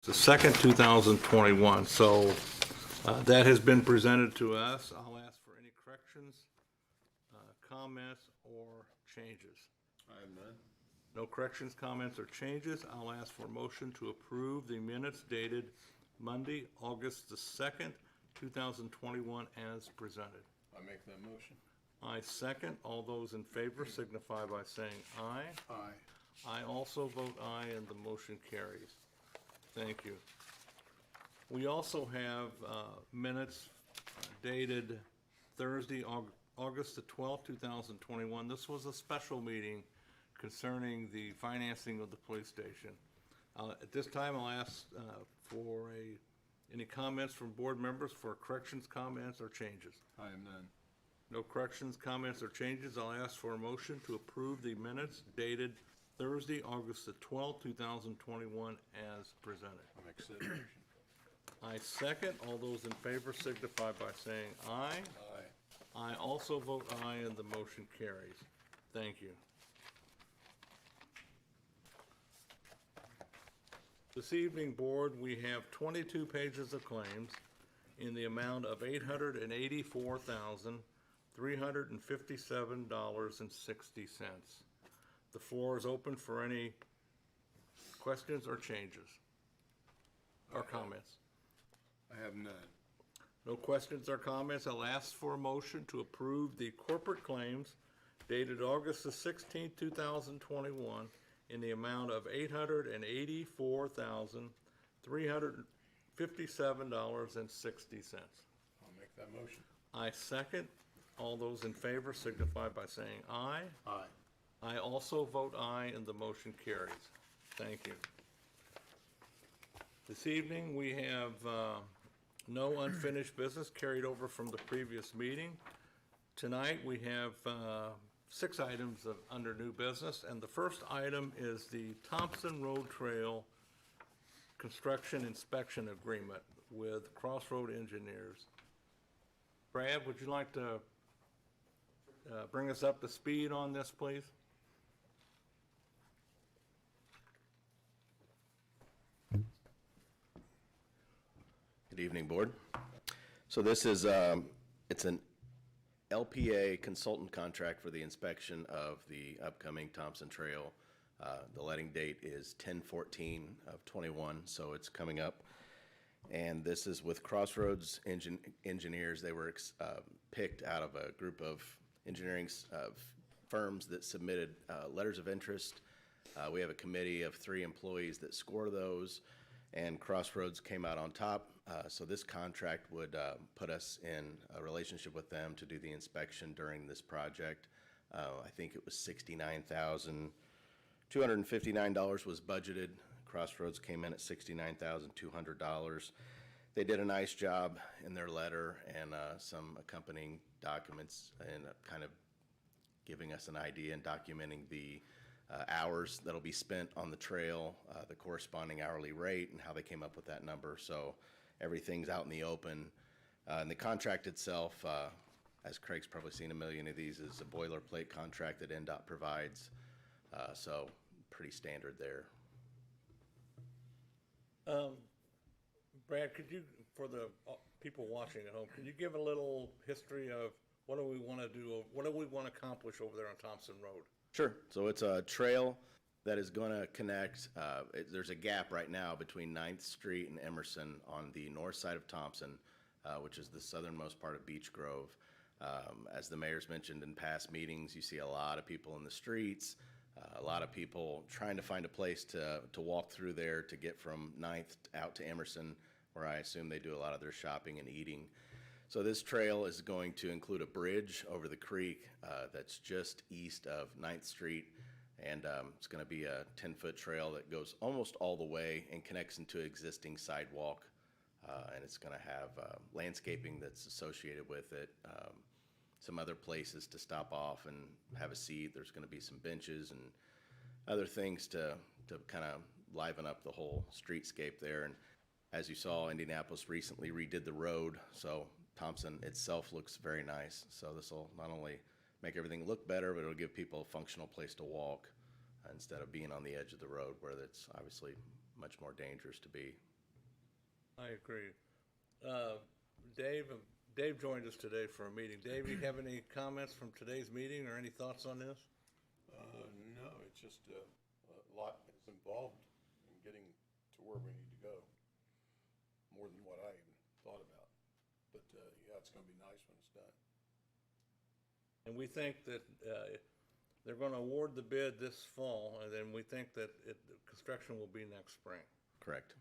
the 2nd, 2021. So that has been presented to us. I'll ask for any corrections, comments, or changes. I have none. No corrections, comments, or changes. I'll ask for a motion to approve the minutes dated Monday, August the 2nd, 2021 as presented. I make that motion. I second. All those in favor signify by saying aye. Aye. I also vote aye, and the motion carries. Thank you. We also have minutes dated Thursday, August the 12th, 2021. This was a special meeting concerning the financing of the police station. At this time, I'll ask for any comments from board members for corrections, comments, or changes. I have none. No corrections, comments, or changes. I'll ask for a motion to approve the minutes dated Thursday, August the 12th, 2021 as presented. I make said motion. I second. All those in favor signify by saying aye. Aye. I also vote aye, and the motion carries. Thank you. This evening, board, we have 22 pages of claims in the amount of $884,357.60. The floor is open for any questions or changes or comments. I have none. No questions or comments. I'll ask for a motion to approve the corporate claims dated August the 16th, 2021 in the amount of $884,357.60. I'll make that motion. I second. All those in favor signify by saying aye. Aye. I also vote aye, and the motion carries. Thank you. This evening, we have no unfinished business carried over from the previous meeting. Tonight, we have 6 items under new business, and the first item is the Thompson Road Trail Construction Inspection Agreement with Crossroad Engineers. Brad, would you like to bring us up to speed on this, please? Good evening, Board. So this is, it's an LPA consultant contract for the inspection of the upcoming Thompson Trail. The letting date is 10/14/21, so it's coming up. And this is with Crossroads Engineers. They were picked out of a group of engineering firms that submitted letters of interest. We have a committee of 3 employees that score those, and Crossroads came out on top. So this contract would put us in a relationship with them to do the inspection during this project. I think it was $69,259 was budgeted. Crossroads came in at $69,200. They did a nice job in their letter and some accompanying documents and kind of giving us an idea and documenting the hours that'll be spent on the trail, the corresponding hourly rate, and how they came up with that number. So everything's out in the open. And the contract itself, as Craig's probably seen a million of these, is a boilerplate contract that NDOT provides. So pretty standard there. Brad, could you, for the people watching at home, can you give a little history of what do we want to do, what do we want to accomplish over there on Thompson Road? Sure. So it's a trail that is going to connect. There's a gap right now between 9th Street and Emerson on the north side of Thompson, which is the southernmost part of Beech Grove. As the mayor's mentioned in past meetings, you see a lot of people in the streets, a lot of people trying to find a place to walk through there to get from 9th out to Emerson, where I assume they do a lot of their shopping and eating. So this trail is going to include a bridge over the creek that's just east of 9th Street, and it's going to be a 10-foot trail that goes almost all the way and connects into existing sidewalk, and it's going to have landscaping that's associated with it, some other places to stop off and have a seat. There's going to be some benches and other things to kind of liven up the whole streetscape there. And as you saw, Indianapolis recently redid the road, so Thompson itself looks very nice. So this will not only make everything look better, but it'll give people a functional place to walk instead of being on the edge of the road where it's obviously much more dangerous to be. I agree. Dave joined us today for a meeting. Dave, you have any comments from today's meeting or any thoughts on this? No, it's just a lot is involved in getting to where we need to go. More than what I even thought about. But, yeah, it's gonna be nice when it's done. And we think that they're going to award the bid this fall, and then we think that the construction will be next spring. Correct.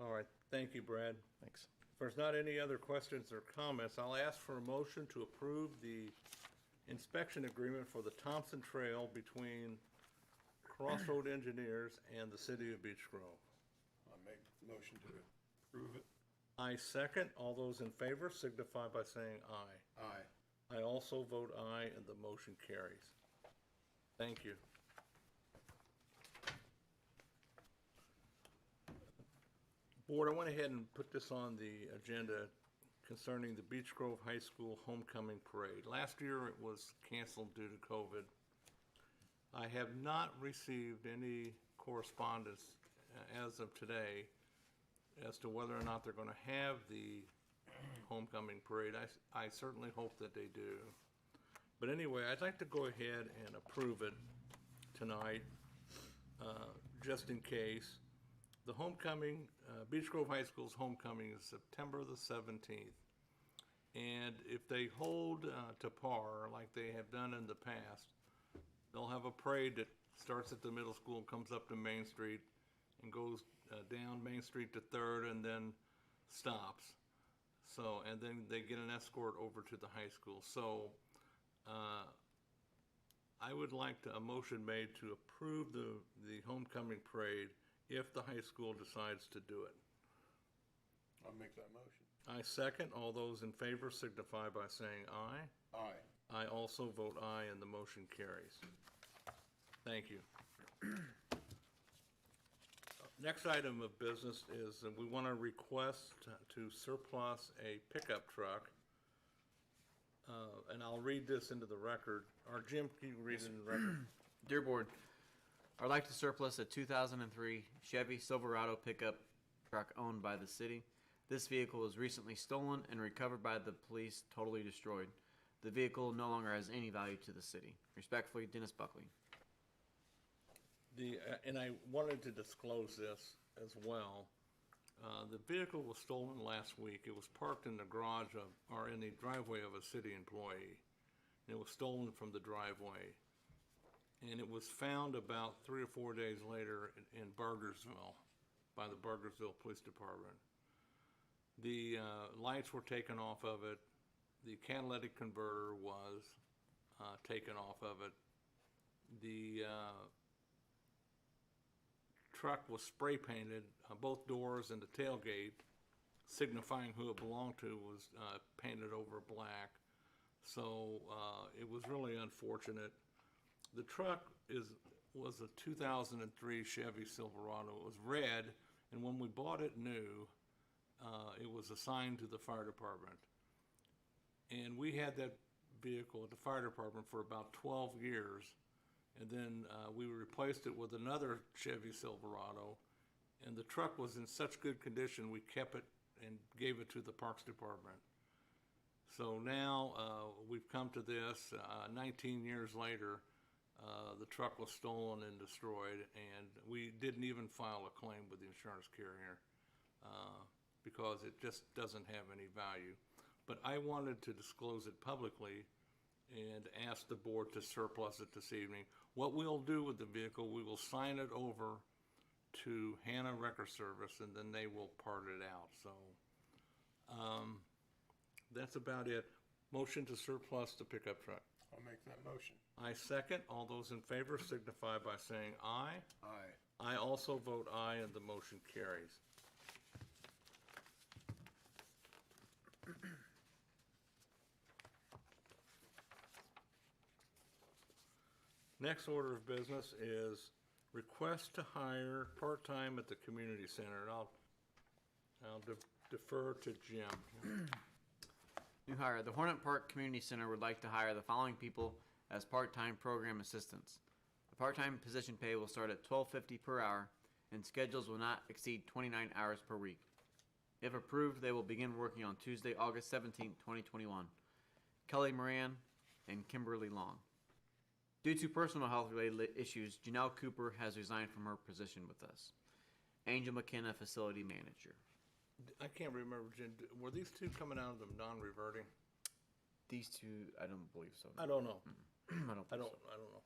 All right, thank you, Brad. Thanks. If there's not any other questions or comments, I'll ask for a motion to approve the inspection agreement for the Thompson Trail between Crossroad Engineers and the City of Beech Grove. I make the motion to approve it. I second. All those in favor signify by saying aye. Aye. I also vote aye, and the motion carries. Thank you. Board, I went ahead and put this on the agenda concerning the Beech Grove High School Homecoming Parade. Last year, it was canceled due to COVID. I have not received any correspondence as of today as to whether or not they're going to have the homecoming parade. I certainly hope that they do. But anyway, I'd like to go ahead and approve it tonight, just in case. The homecoming, Beech Grove High School's homecoming is September the 17th. And if they hold to par like they have done in the past, they'll have a parade that starts at the middle school, comes up to Main Street, and goes down Main Street to 3rd and then stops. So, and then they get an escort over to the high school. So, I would like a motion made to approve the homecoming parade if the high school decides to do it. I'll make that motion. I second. All those in favor signify by saying aye. Aye. I also vote aye, and the motion carries. Thank you. Next item of business is that we want to request to surplus a pickup truck. And I'll read this into the record. Or Jim, can you read it in the record? Dear Board, I'd like to surplus a 2003 Chevy Silverado pickup truck owned by the city. This vehicle was recently stolen and recovered by the police, totally destroyed. The vehicle no longer has any value to the city. Respectfully, Dennis Buckley. And I wanted to disclose this as well. The vehicle was stolen last week. It was parked in the garage or in the driveway of a city employee. And it was stolen from the driveway. And it was found about 3 or 4 days later in Burgersville, by the Burgersville Police Department. The lights were taken off of it. The catalytic converter was taken off of it. The truck was spray painted, both doors and the tailgate, signifying who it belonged to, was painted over black. So it was really unfortunate. The truck was a 2003 Chevy Silverado. It was red, and when we bought it new, it was assigned to the fire department. And we had that vehicle at the fire department for about 12 years. And then we replaced it with another Chevy Silverado. And the truck was in such good condition, we kept it and gave it to the Parks Department. So now we've come to this, 19 years later, the truck was stolen and destroyed, and we didn't even file a claim with the insurance carrier because it just doesn't have any value. But I wanted to disclose it publicly and ask the board to surplus it this evening. What we'll do with the vehicle, we will sign it over to Hannah Record Service, and then they will part it out. So that's about it. Motion to surplus the pickup truck. I'll make that motion. I second. All those in favor signify by saying aye. Aye. I also vote aye, and the motion carries. Next order of business is request to hire part-time at the community center. And I'll defer to Jim. New hire. The Hornet Park Community Center would like to hire the following people as part-time program assistants. The part-time position pay will start at $12.50 per hour and schedules will not exceed 29 hours per week. If approved, they will begin working on Tuesday, August 17, 2021. Kelly Moran and Kimberly Long. Due to personal health-related issues, Janelle Cooper has resigned from her position with us. Angel McKenna, Facility Manager. I can't remember, Jen, were these two coming out of the non-reverting? These two, I don't believe so. I don't know. I don't. I don't know.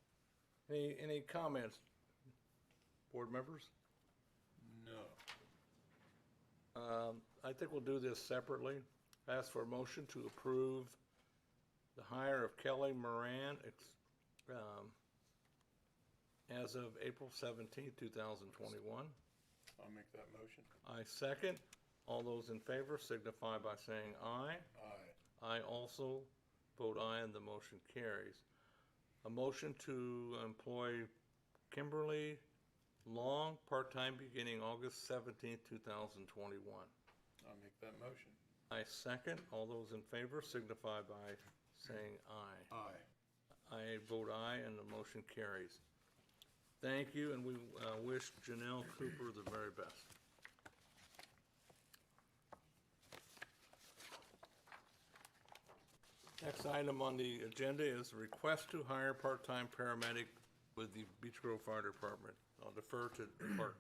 Any comments, board members? No. I think we'll do this separately. Ask for a motion to approve the hire of Kelly Moran as of April 17th, 2021. I'll make that motion. I second. All those in favor signify by saying aye. Aye. I also vote aye, and the motion carries. A motion to employ Kimberly Long, part-time, beginning August 17th, 2021. I'll make that motion. I second. All those in favor signify by saying aye. Aye. I vote aye, and the motion carries. Thank you, and we wish Janelle Cooper the very best. Next item on the agenda is request to hire part-time paramedic with the Beech Grove Fire Department. I'll defer to Depart.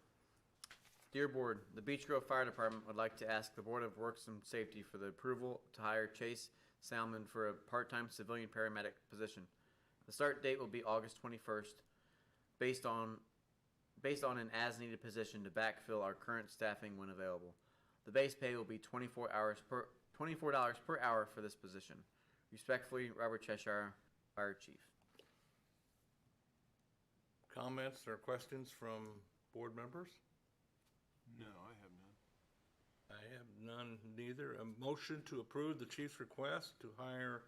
Dear Board, the Beech Grove Fire Department would like to ask the Board of Works and Safety for the approval to hire Chase Salmon for a part-time civilian paramedic position. The start date will be August 21st, based on an as-needed position to backfill our current staffing when available. The base pay will be $24 per hour for this position. Respectfully, Robert Cheshire, Fire Chief. Comments or questions from board members? No, I have none. I have none neither. A motion to approve the chief's request to hire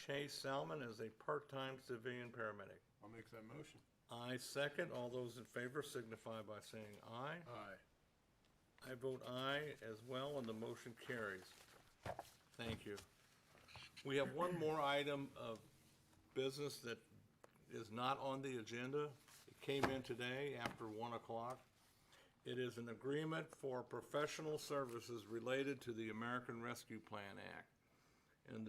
Chase Salmon as a part-time civilian paramedic. I'll make that motion. I second. All those in favor signify by saying aye. Aye. I vote aye as well, and the motion carries. Thank you. We have one more item of business that is not on the agenda. It came in today after 1 o'clock. It is an agreement for professional services related to the American Rescue Plan Act. And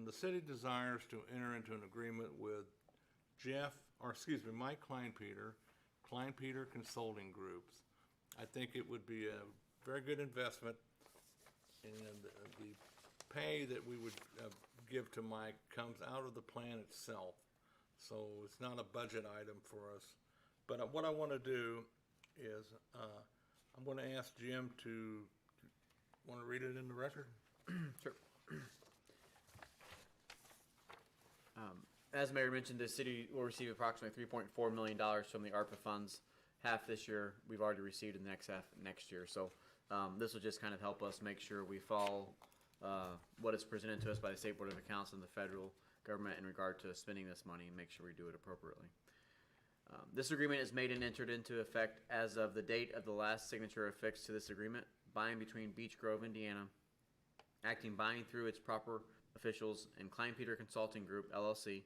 the city desires to enter into an agreement with Mike Kleinpeter Consulting Groups. I think it would be a very good investment, and the pay that we would give to Mike comes out of the plan itself. So it's not a budget item for us. But what I want to do is, I'm going to ask Jim to, want to read it in the record? Sure. As Mayor mentioned, the city will receive approximately $3.4 million from the ARPA funds. Half this year, we've already received in the next half next year. So this will just kind of help us make sure we follow what is presented to us by the State Board of Accounts and the federal government in regard to spending this money, and make sure we do it appropriately. This agreement is made and entered into effect as of the date of the last signature affixed to this agreement, by and between Beech Grove, Indiana, acting by and through its proper officials, and Kleinpeter Consulting Group, LLC,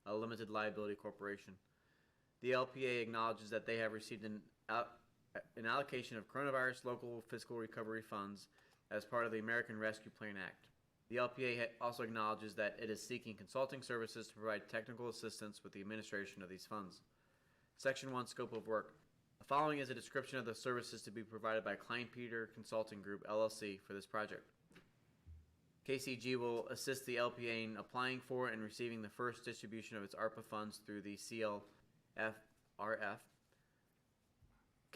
a limited liability corporation. The LPA acknowledges that they have received an allocation of coronavirus local fiscal recovery funds as part of the American Rescue Plan Act. The LPA also acknowledges that it is seeking consulting services to provide technical assistance with the administration of these funds. Section 1, Scope of Work. The following is a description of the services to be provided by Kleinpeter Consulting Group, LLC, for this project. KCG will assist the LPA in applying for and receiving the first distribution of its ARPA funds through the CLFRF.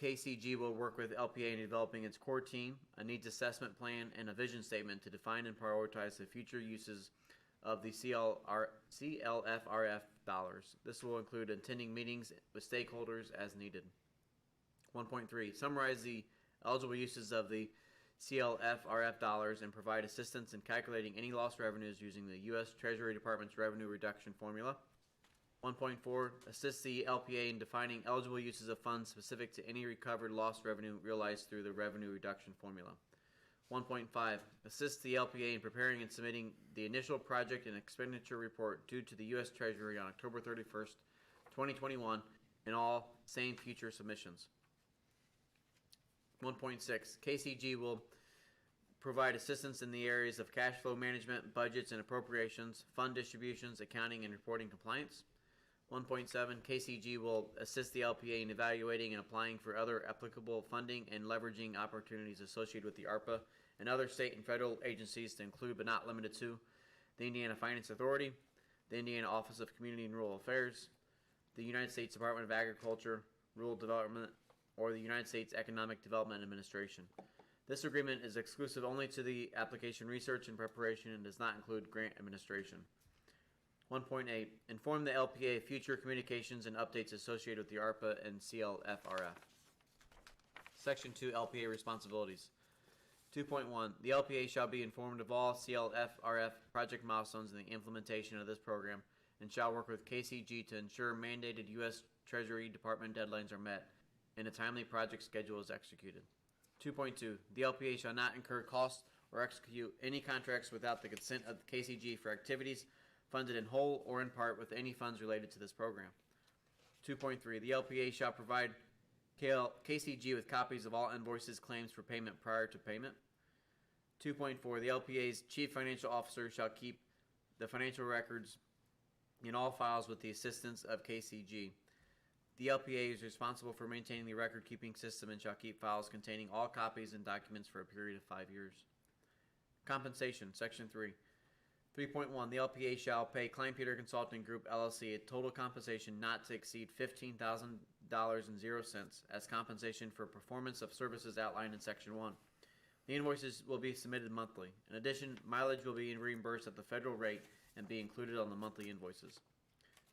KCG will work with LPA in developing its core team, a needs assessment plan, and a vision statement to define and prioritize the future uses of the CLFRF dollars. This will include attending meetings with stakeholders as needed. 1.3. Summarize the eligible uses of the CLFRF dollars and provide assistance in calculating any lost revenues using the U.S. Treasury Department's revenue reduction formula. 1.4. Assist the LPA in defining eligible uses of funds specific to any recovered lost revenue realized through the revenue reduction formula. 1.5. Assist the LPA in preparing and submitting the initial project and expenditure report due to the U.S. Treasury on October 31st, 2021, and all same future submissions. 1.6, KCG will provide assistance in the areas of cash flow management, budgets and appropriations, fund distributions, accounting, and reporting compliance. 1.7, KCG will assist the LPA in evaluating and applying for other applicable funding and leveraging opportunities associated with the ARPA and other state and federal agencies to include but not limited to the Indiana Finance Authority, the Indiana Office of Community and Rural Affairs, the United States Department of Agriculture, Rural Development, or the United States Economic Development Administration. This agreement is exclusive only to the application research and preparation and does not include grant administration. 1.8. Inform the LPA of future communications and updates associated with the ARPA and CLFRF. Section 2, LPA responsibilities. 2.1. The LPA shall be informed of all CLFRF project milestones in the implementation of this program and shall work with KCG to ensure mandated U.S. Treasury Department deadlines are met and a timely project schedule is executed. 2.2. The LPA shall not incur costs or execute any contracts without the consent of the KCG for activities funded in whole or in part with any funds related to this program. 2.3. The LPA shall provide KCG with copies of all invoices, claims for payment prior to payment. 2.4. The LPA's chief financial officer shall keep the financial records in all files with the assistance of KCG. The LPA is responsible for maintaining the record-keeping system and shall keep files containing all copies and documents for a period of 5 years. Compensation, Section 3. 3.1. The LPA shall pay Klein-Peter Consulting Group, LLC, a total compensation not to exceed $15,000.00 as compensation for performance of services outlined in Section 1. The invoices will be submitted monthly. In addition, mileage will be reimbursed at the federal rate and be included on the monthly invoices.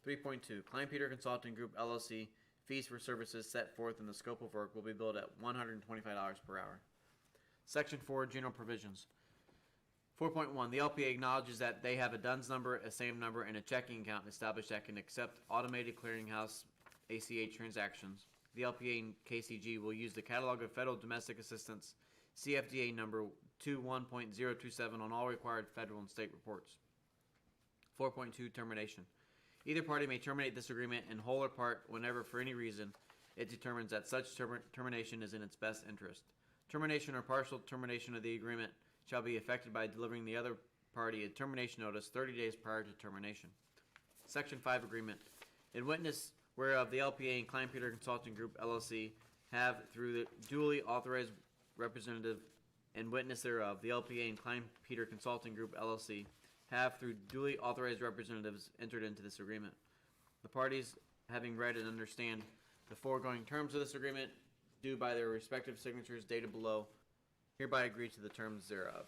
3.2. Klein-Peter Consulting Group, LLC, fees for services set forth in the scope of work will be billed at $125 per hour. Section 4, General Provisions. 4.1. The LPA acknowledges that they have a DUNS number, a SAM number, and a checking account established that can accept automated clearinghouse ACH transactions. The LPA and KCG will use the Catalog of Federal Domestic Assistance CFDA number 21.027 on all required federal and state reports. 4.2. Termination. Either party may terminate this agreement in whole or part whenever, for any reason, it determines that such termination is in its best interest. Termination or partial termination of the agreement shall be effected by delivering the other party a termination notice 30 days prior to termination. Section 5 Agreement. In witness whereof the LPA and Klein-Peter Consulting Group, LLC, have, through the duly authorized representative, and witness thereof, the LPA and Klein-Peter Consulting Group, LLC, have, through duly authorized representatives, entered into this agreement. The parties, having read and understand the foregoing terms of this agreement, do by their respective signatures dated below, hereby agree to the terms thereof.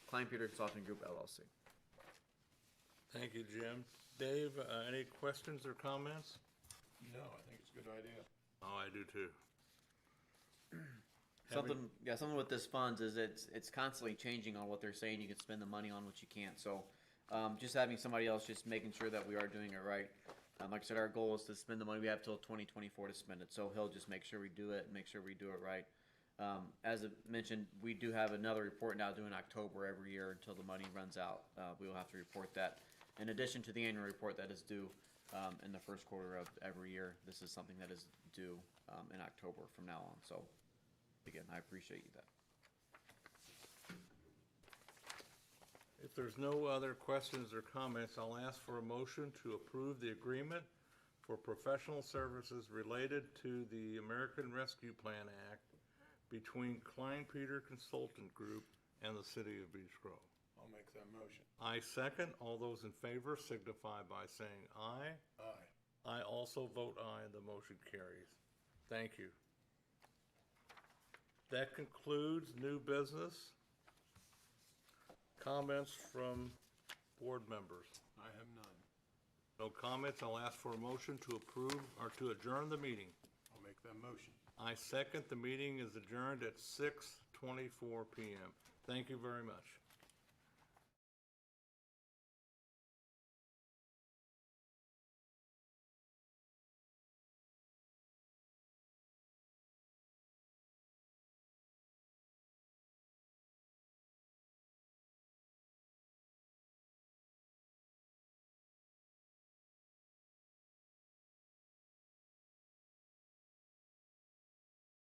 Klein-Peter Consulting Group, LLC. Thank you, Jim. Dave, any questions or comments? No, I think it's a good idea. Oh, I do too. Something with this funds is it's constantly changing on what they're saying you can spend the money on, what you can't. So, just having somebody else just making sure that we are doing it right. Like I said, our goal is to spend the money. We have till 2024 to spend it. So he'll just make sure we do it and make sure we do it right. As I mentioned, we do have another report now due in October every year until the money runs out. We will have to report that. In addition to the annual report that is due in the first quarter of every year, this is something that is due in October from now on. So, again, I appreciate you that. If there's no other questions or comments, I'll ask for a motion to approve the agreement for professional services related to the American Rescue Plan Act between Klein-Peter Consultant Group and the City of Beech Grove. I'll make that motion. I second. All those in favor signify by saying aye. Aye. I also vote aye. The motion carries. Thank you. That concludes new business. Comments from board members? I have none. No comments. I'll ask for a motion to approve or to adjourn the meeting. I'll make that motion. I second. The meeting is adjourned at 6:24 p.m. Thank you very much.